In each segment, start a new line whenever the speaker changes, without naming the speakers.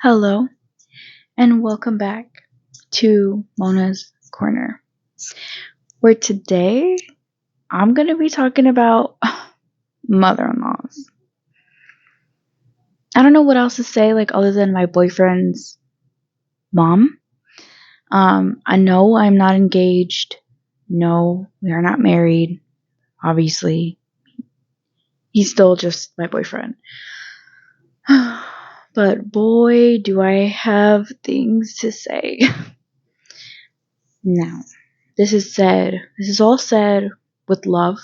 Hello, and welcome back to Mona's Corner, where today I'm going to be talking about mother in laws. I don't know what else to say, other than my boyfriend's mom. I know I'm not engaged. No, we are not married. Obviously, he's still just my boyfriend. But boy, do I have things to say. Now, this is all said with love.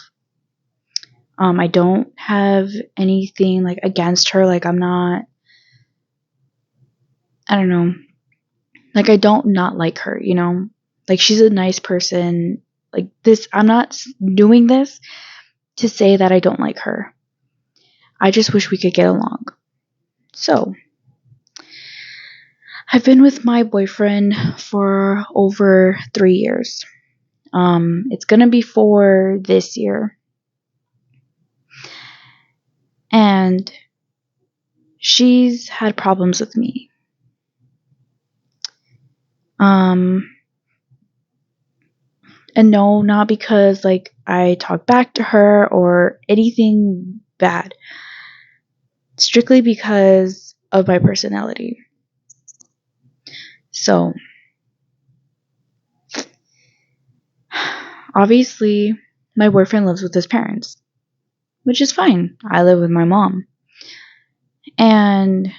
I don't have anything against her. I don't know. I don't not like her, you know? She's a nice person. I'm not doing this to say that I don't like her. I just wish we could get along. So, I've been with my boyfriend for over 3 years. It's gonna be 4 this year. And she's had problems with me. And no, not because I talk back to her or anything bad. Strictly because of my personality. So, obviously, my boyfriend lives with his parents, which is fine. I live with my mom. And,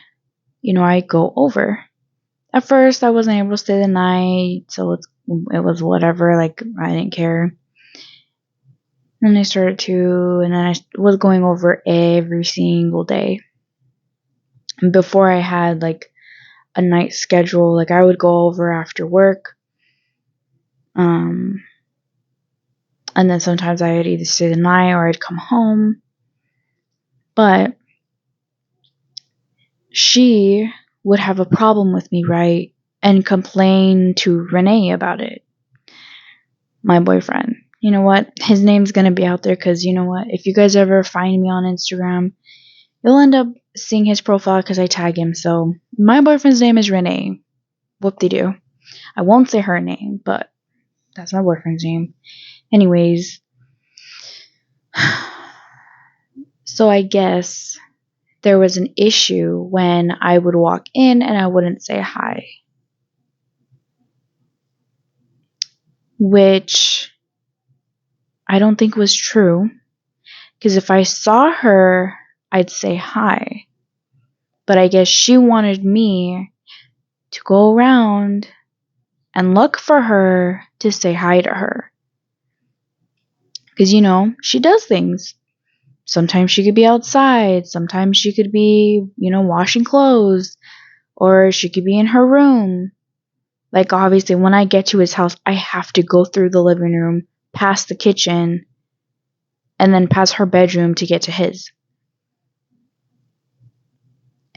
I go over. At first, I wasn't able to stay the night, so it was whatever. I didn't care. And I started to, and then I was going over every single day. And before I had a night schedule, I would go over after work. And then sometimes I'd either stay the night or I'd come home. But she would have a problem with me, right? And complain to Renee about it. My boyfriend. You know what? His name's gonna be out there because you know what? If you guys ever find me on Instagram, you'll end up seeing his profile because I tag him. So my boyfriend's name is Renee. Whoop-de-doo. I won't say her name, but that's my boyfriend's name. Anyways, so I guess there was an issue when I would walk in and I wouldn't say hi. Which I don't think was true. Because if I saw her, I'd say hi. But I guess she wanted me to go around and look for her to say hi to her. Because, she does things. Sometimes she could be outside. Sometimes she could be, washing clothes. Or she could be in her room. Obviously, when I get to his house, I have to go through the living room, past the kitchen, and then past her bedroom to get to his.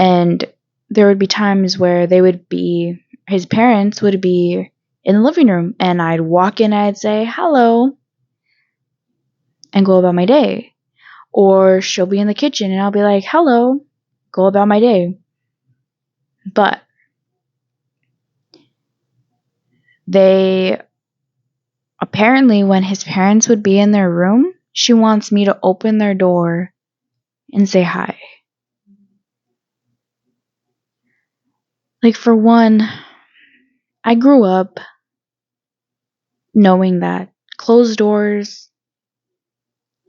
And there would be times where his parents would be in the living room, and I'd walk in, I'd say hello, and go about my day. Or she'll be in the kitchen, and I'll be like, hello, go about my day. But apparently, when his parents would be in their room, she wants me to open their door and say hi. For one, I grew up knowing that closed doors,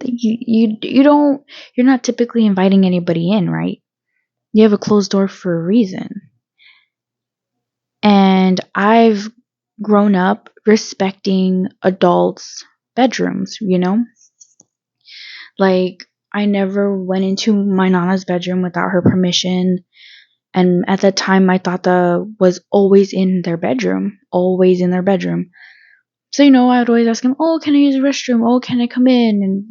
you're not typically inviting anybody in, right? You have a closed door for a reason. And I've grown up respecting adults' bedrooms, I never went into my nana's bedroom without her permission. And at that time, my tata was always in their bedroom. Always in their bedroom. So, I would always ask him, oh, can I use the restroom? Oh, can I come in? And,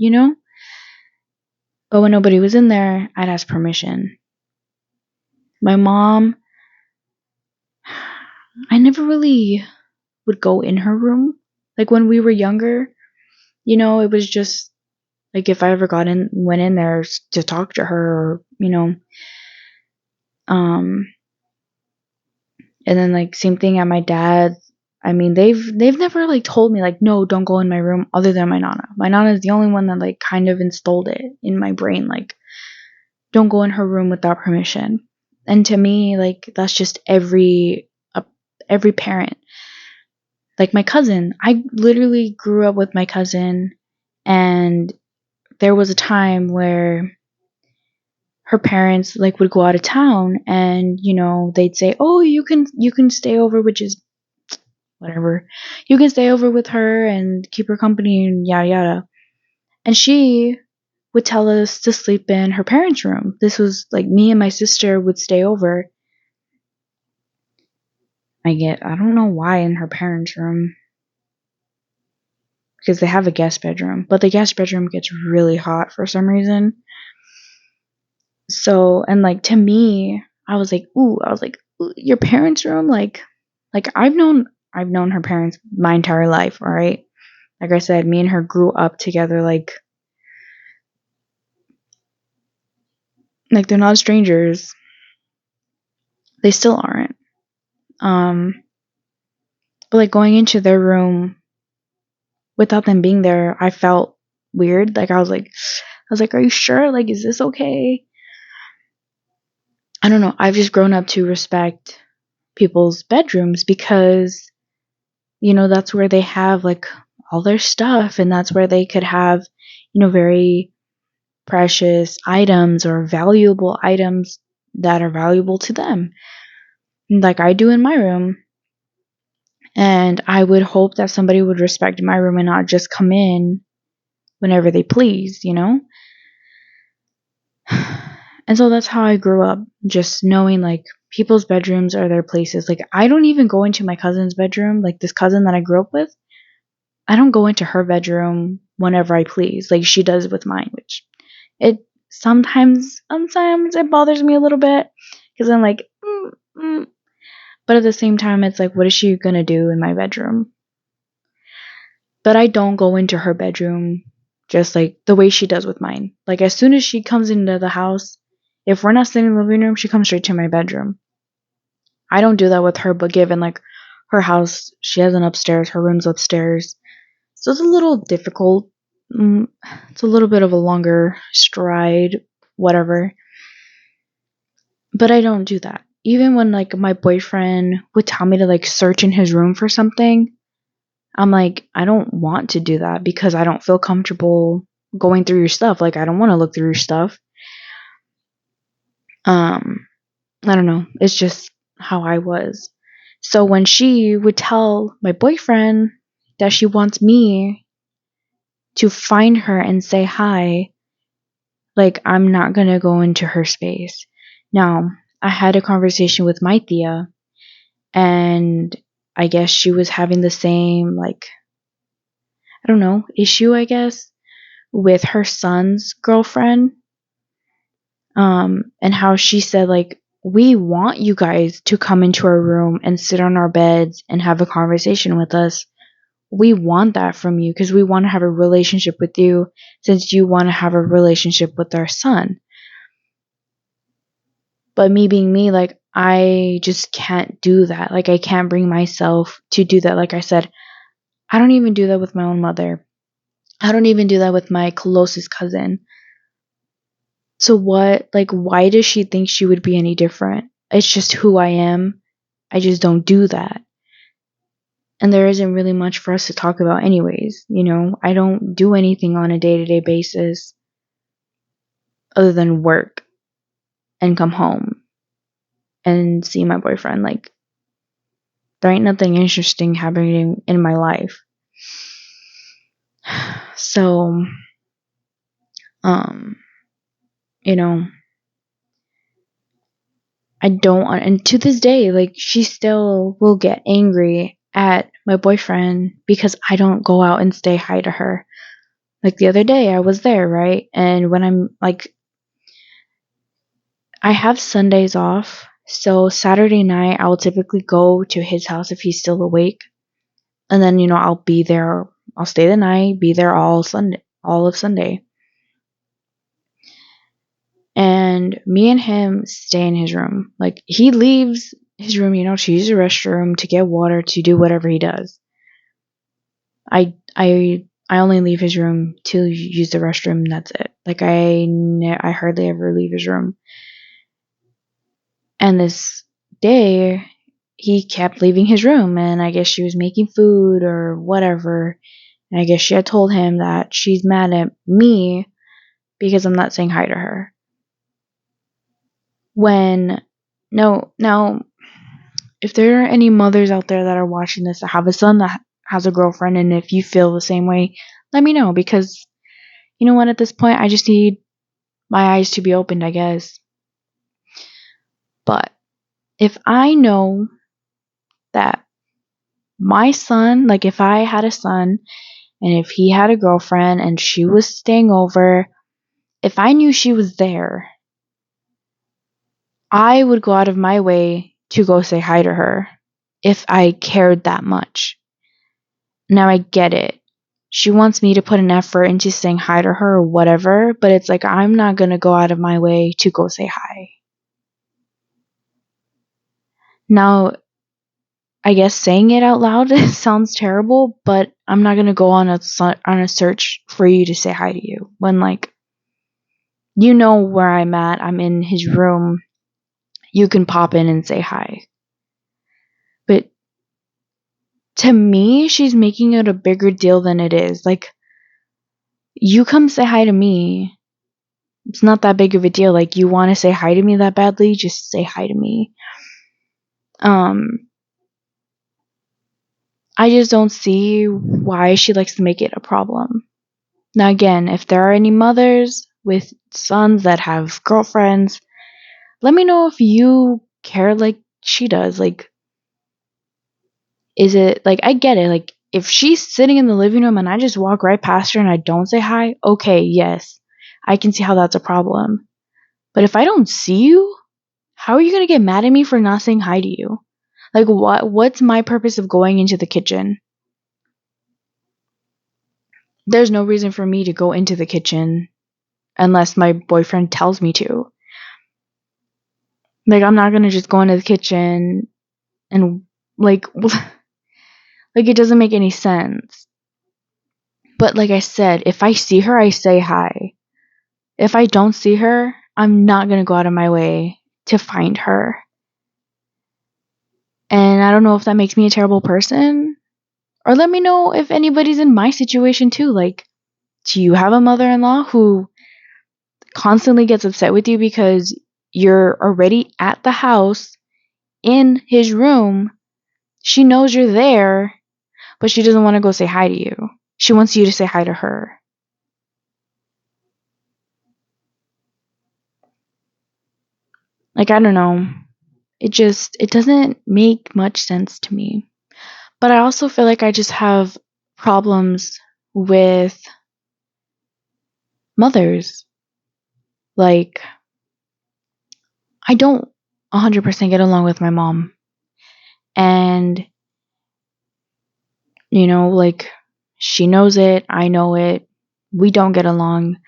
But when nobody was in there, I'd ask permission. My mom, I never really would go in her room. When we were younger, it was just if I ever went in there to talk to her, or, And then like same thing at my dad's. I mean, they've never like told me like, no, don't go in my room, other than my nana. My nana is the only one that like kind of installed it in my brain, like, don't go in her room without permission. And to me, like, that's just every parent. Like my cousin, I literally grew up with my cousin, and there was a time where her parents like would go out of town, and they'd say, oh, you can stay over, which is whatever, you can stay over with her and keep her company and yada yada. And she would tell us to sleep in her parents' room. This was like me and my sister would stay over. I don't know why in her parents' room, because they have a guest bedroom, but the guest bedroom gets really hot for some reason. So, and like to me, I was like, ooh, your parents' room, like I've known her parents my entire life, all right? Like I said, me and her grew up together, like they're not strangers. They still aren't. But like going into their room without them being there, I felt weird. Like I was like, are you sure? Like, is this okay? I don't know. I've just grown up to respect people's bedrooms because, that's where they have like all their stuff, and that's where they could have, very precious items or valuable items that are valuable to them, like I do in my room. And I would hope that somebody would respect my room and not just come in whenever they please, And so that's how I grew up, just knowing like people's bedrooms are their places. Like I don't even go into my cousin's bedroom, like this cousin that I grew up with. I don't go into her bedroom whenever I please, like she does with mine, which it sometimes it bothers me a little bit because I'm like, but at the same time, it's like, what is she gonna do in my bedroom? But I don't go into her bedroom just like the way she does with mine. Like as soon as she comes into the house, if we're not sitting in the living room, she comes straight to my bedroom. I don't do that with her, but given like her house, she has an upstairs, her room's upstairs. So it's a little difficult. It's a little bit of a longer stride, whatever. But I don't do that. Even when like my boyfriend would tell me to like search in his room for something, I'm like, I don't want to do that because I don't feel comfortable going through your stuff. Like I don't want to look through your stuff. I don't know. It's just how I was. So when she would tell my boyfriend that she wants me to find her and say hi, like I'm not gonna go into her space. Now, I had a conversation with my Thea, and I guess she was having the same, like, I don't know, issue, I guess, with her son's girlfriend. And how she said, like, we want you guys to come into our room and sit on our beds and have a conversation with us. We want that from you because we want to have a relationship with you since you want to have a relationship with our son. But me being me, like, I just can't do that. Like, I can't bring myself to do that. Like I said, I don't even do that with my own mother. I don't even do that with my closest cousin. So what, like, why does she think she would be any different? It's just who I am. I just don't do that. And there isn't really much for us to talk about anyways. I don't do anything on a day-to-day basis other than work and come home and see my boyfriend. Like, there ain't nothing interesting happening in my life. So, you know, I don't want, and to this day, like, she still will get angry at my boyfriend because I don't go out and say hi to her. Like, the other day, I was there, right? And when I'm, like, I have Sundays off, so Saturday night, I will typically go to his house if he's still awake. And then, I'll be there, I'll stay the night, be there all of Sunday. And me and him stay in his room. Like, he leaves his room, to use the restroom, to get water, to do whatever he does. I only leave his room to use the restroom. And that's it. Like I hardly ever leave his room. And this day, he kept leaving his room, and I guess she was making food or whatever. And I guess she had told him that she's mad at me because I'm not saying hi to her. Now, if there are any mothers out there that are watching this that have a son that has a girlfriend, and if you feel the same way, let me know, because you know what, at this point, I just need my eyes to be opened, I guess. But if I know that my son, like if I had a son and if he had a girlfriend and she was staying over, if I knew she was there, I would go out of my way to go say hi to her if I cared that much. Now I get it. She wants me to put an effort into saying hi to her or whatever, but it's like I'm not going to go out of my way to go say hi. Now, I guess saying it out loud sounds terrible, but I'm not going to go on a search for you to say hi to you when, like, you know where I'm at. I'm in his room. You can pop in and say hi. But to me, she's making it a bigger deal than it is. Like, you come say hi to me. It's not that big of a deal. Like, you want to say hi to me that badly? Just say hi to me. I just don't see why she likes to make it a problem. Now, again, if there are any mothers with sons that have girlfriends, let me know if you care like she does. Like, is it, like, I get it. Like, if she's sitting in the living room and I just walk right past her and I don't say hi, okay, yes, I can see how that's a problem. But if I don't see you, how are you going to get mad at me for not saying hi to you? Like, what's my purpose of going into the kitchen? There's no reason for me to go into the kitchen unless my boyfriend tells me to. Like, I'm not going to just go into the kitchen and, like, like, it doesn't make any sense. But like I said, if I see her, I say hi. If I don't see her, I'm not going to go out of my way to find her. And I don't know if that makes me a terrible person. Or let me know if anybody's in my situation too. Like, do you have a mother-in-law who constantly gets upset with you because you're already at the house in his room? She knows you're there, but she doesn't want to go say hi to you. She wants you to say hi to her. Like, I don't know. It doesn't make much sense to me. But I also feel like I just have problems with mothers. Like, I don't 100% get along with my mom. And, like, she knows it. I know it. We don't get along.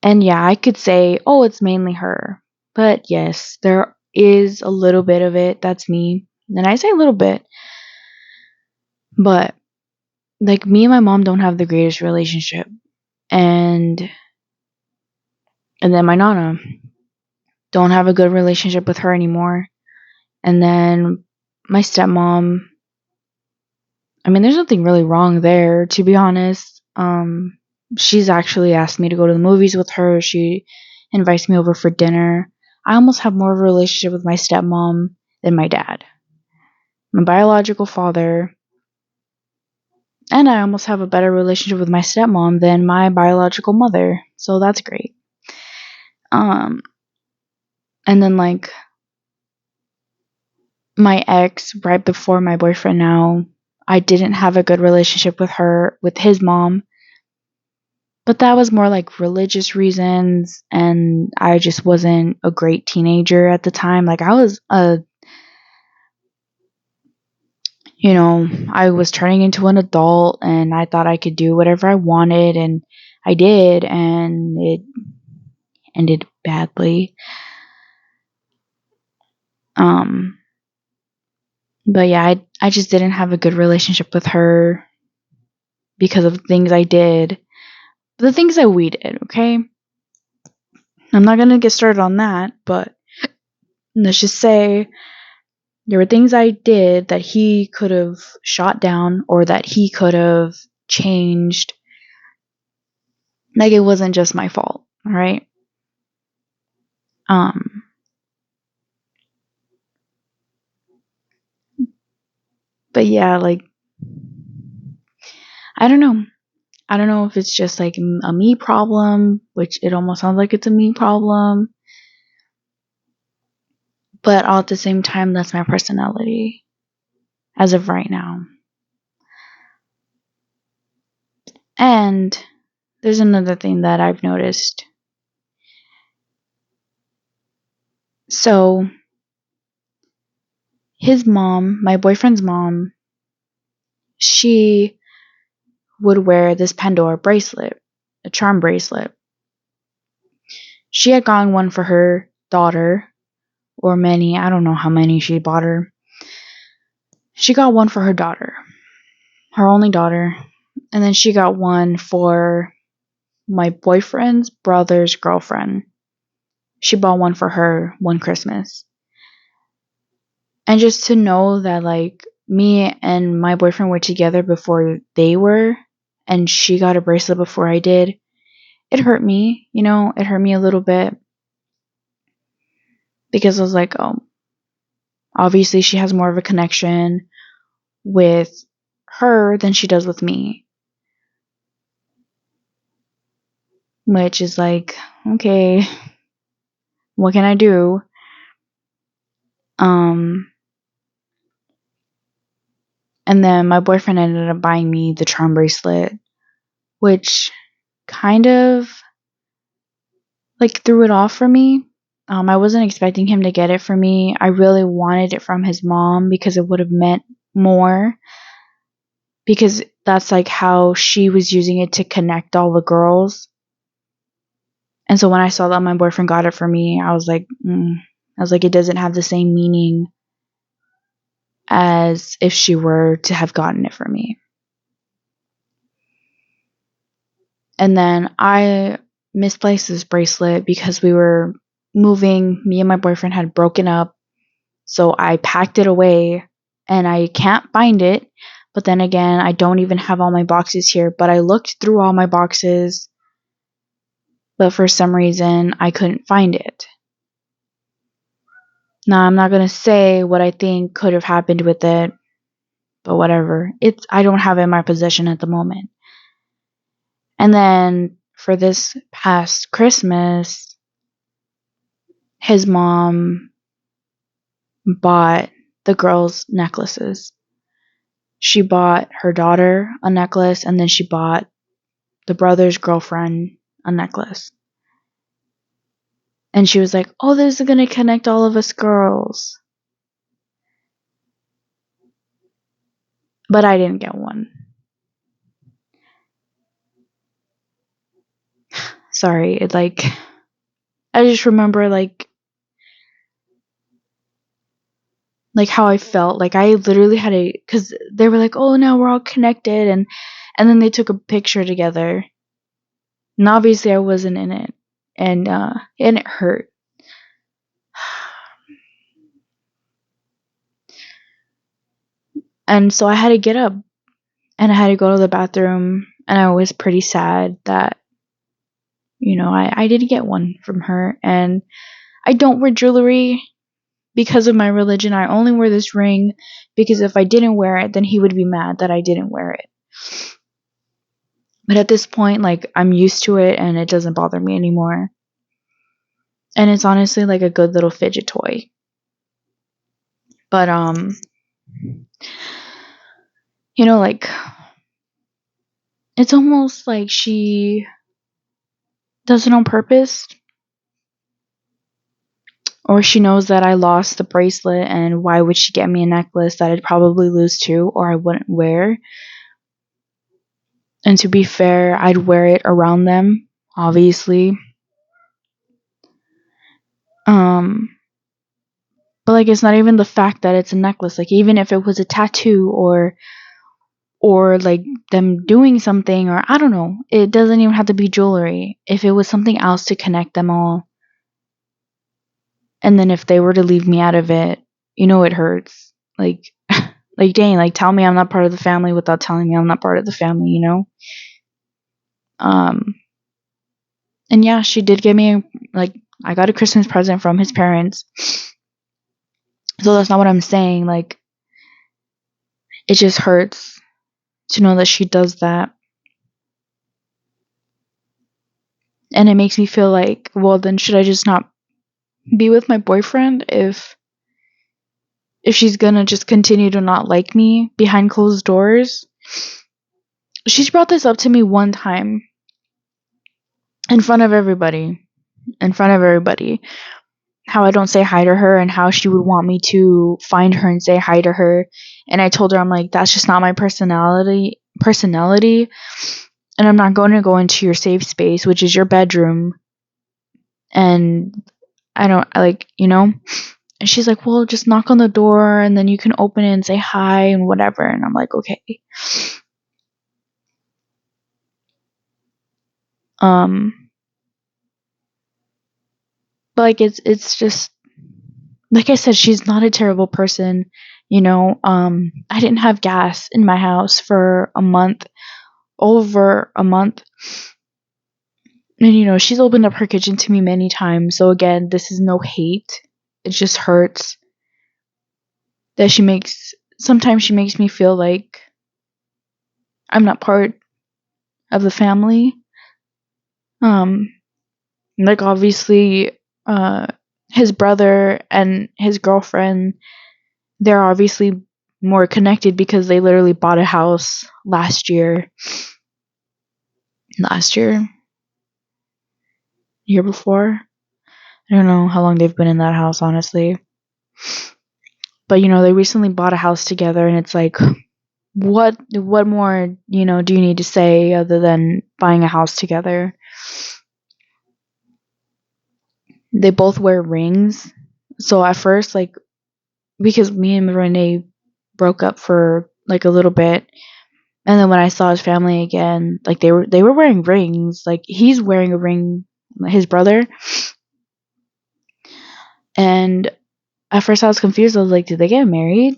And yeah, I could say, oh, it's mainly her. But yes, there is a little bit of it. That's me. And I say a little bit. But, like, me and my mom don't have the greatest relationship. And then my nana, don't have a good relationship with her anymore. And then my stepmom, I mean, there's nothing really wrong there, to be honest. She's actually asked me to go to the movies with her. She invites me over for dinner. I almost have more of a relationship with my stepmom than my dad. My biological father, and I almost have a better relationship with my stepmom than my biological mother. So that's great. And then, like, my ex, right before my boyfriend now, I didn't have a good relationship with her, with his mom. But that was more like religious reasons, and I just wasn't a great teenager at the time. Like, I was I was turning into an adult, and I thought I could do whatever I wanted, and I did, and it ended badly. Um, but yeah, I just didn't have a good relationship with her because of things I did. The things that we did, okay? I'm not gonna get started on that, but let's just say there were things I did that he could have shot down or that he could have changed. Like, it wasn't just my fault, alright? Um, but yeah, like, I don't know. I don't know if it's just like a me problem, which it almost sounds like it's a me problem, but all at the same time, that's my personality as of right now. And there's another thing that I've noticed. So, his mom, my boyfriend's mom, she would wear this Pandora bracelet, a charm bracelet. She had gotten one for her daughter, or many, I don't know how many she bought her. She got one for her daughter, her only daughter, and then she got one for my boyfriend's brother's girlfriend. She bought one for her one Christmas. And just to know that, like, me and my boyfriend were together before they were, and she got a bracelet before I did, it hurt me, it hurt me a little bit. Because I was like, oh, obviously she has more of a connection with her than she does with me. Which is like, okay, what can I do? And then my boyfriend ended up buying me the charm bracelet, which kind of like threw it off for me. I wasn't expecting him to get it for me. I really wanted it from his mom because it would have meant more. Because that's like how she was using it to connect all the girls. And so when I saw that my boyfriend got it for me, I was like, it doesn't have the same meaning as if she were to have gotten it for me. And then I misplaced this bracelet because we were moving. Me and my boyfriend had broken up. So I packed it away and I can't find it. But then again, I don't even have all my boxes here. But I looked through all my boxes. But for some reason, I couldn't find it. Now, I'm not going to say what I think could have happened with it. But whatever. I don't have it in my possession at the moment. And then for this past Christmas, his mom bought the girls necklaces. She bought her daughter a necklace, and then she bought the brother's girlfriend a necklace. And she was like, oh, this is going to connect all of us girls. But I didn't get one. Sorry, I just remember how I felt. Like, I literally had because they were like, oh, now we're all connected, and then they took a picture together. And obviously I wasn't in it. And it hurt. And so I had to get up and I had to go to the bathroom, and I was pretty sad that, I didn't get one from her. And I don't wear jewelry because of my religion. I only wear this ring because if I didn't wear it, then he would be mad that I didn't wear it. But at this point, I'm used to it and it doesn't bother me anymore. And it's honestly like a good little fidget toy. But, it's almost like she does it on purpose. Or she knows that I lost the bracelet, and why would she get me a necklace that I'd probably lose too, or I wouldn't wear? And to be fair, I'd wear it around them, obviously. But like, it's not even the fact that it's a necklace. Like, even if it was a tattoo or like them doing something, or I don't know, it doesn't even have to be jewelry. If it was something else to connect them all, and then if they were to leave me out of it, it hurts. Like, like, dang, like, tell me I'm not part of the family without telling me I'm not part of the family, Um, and yeah, she did give me, like, I got a Christmas present from his parents. So that's not what I'm saying. Like, it just hurts to know that she does that. And it makes me feel like, well, then should I just not be with my boyfriend if she's gonna just continue to not like me behind closed doors? She's brought this up to me one time in front of everybody. How I don't say hi to her and how she would want me to find her and say hi to her. And I told her, I'm like, that's just not my personality. And I'm not going to go into your safe space, which is your bedroom. And I don't like, and she's like, well, just knock on the door and then you can open it and say hi and whatever. And I'm like, okay. But like, it's just, like I said, she's not a terrible person. I didn't have gas in my house for over a month. And she's opened up her kitchen to me many times. So again, this is no hate. It just hurts that sometimes she makes me feel like I'm not part of the family. Like, obviously, his brother and his girlfriend, they're obviously more connected because they literally bought a house last year, year before. I don't know how long they've been in that house, honestly. But they recently bought a house together, and it's like, what more do you need to say other than buying a house together? They both wear rings. So at first, like, because me and Renee broke up for like a little bit, and then when I saw his family again, like, they were wearing rings. Like, he's wearing a ring, his brother. And at first I was confused. I was like, did they get married?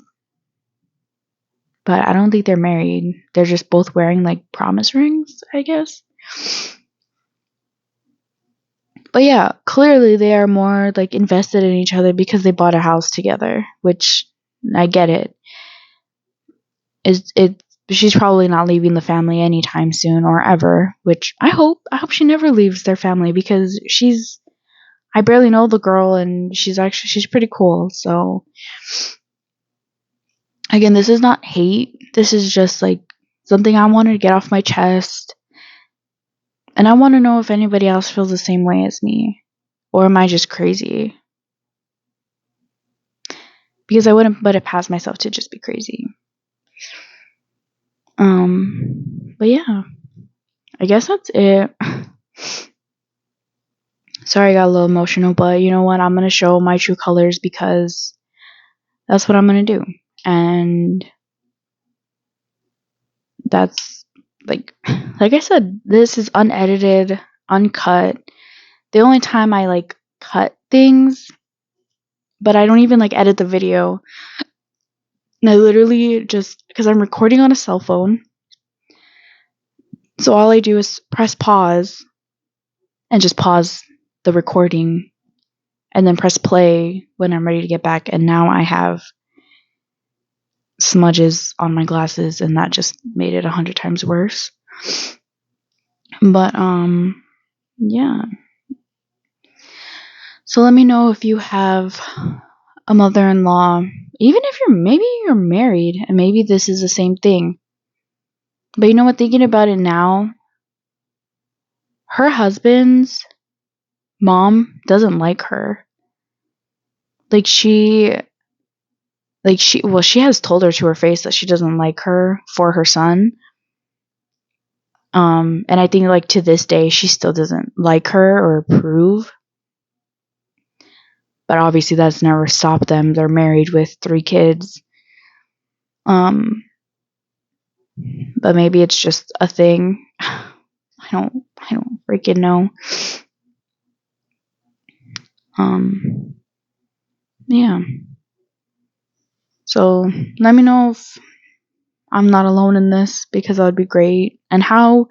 But I don't think they're married. They're just both wearing like promise rings, I guess. But yeah, clearly they are more like invested in each other because they bought a house together, which I get it. She's probably not leaving the family anytime soon or ever, which I hope she never leaves their family, because I barely know the girl and she's pretty cool. So again, this is not hate. This is just like something I wanted to get off my chest. And I want to know if anybody else feels the same way as me. Or am I just crazy? Because I wouldn't put it past myself to just be crazy. But yeah. I guess that's it. Sorry I got a little emotional, but you know what? I'm going to show my true colors because that's what I'm going to do. And that's like I said, this is unedited, uncut. The only time I like cut things, but I don't even like edit the video. And I literally just, because I'm recording on a cell phone, so all I do is press pause and just pause the recording and then press play when I'm ready to get back. And now I have smudges on my glasses, and that just made it 100 times worse. But yeah. So let me know if you have a mother-in-law, even if you're married, and maybe this is the same thing. But you know what, thinking about it now, her husband's mom doesn't like her. She has told her to her face that she doesn't like her for her son. And I think, like, to this day, she still doesn't like her or approve. But obviously that's never stopped them. They're married with 3 kids. But maybe it's just a thing. I don't freaking know. Yeah. So let me know if I'm not alone in this, because that would be great. And how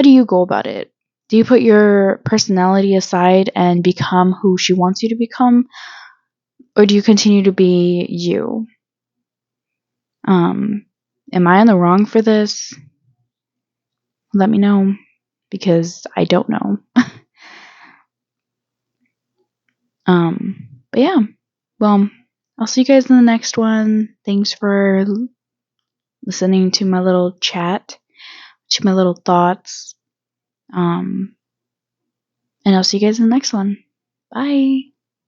do you go about it? Do you put your personality aside and become who she wants you to become, or do you continue to be you? Am I in the wrong for this? Let me know, because I don't know. But yeah. Well, I'll see you guys in the next one. Thanks for listening to my little chat, to my little thoughts. And I'll see you guys in the next one. Bye.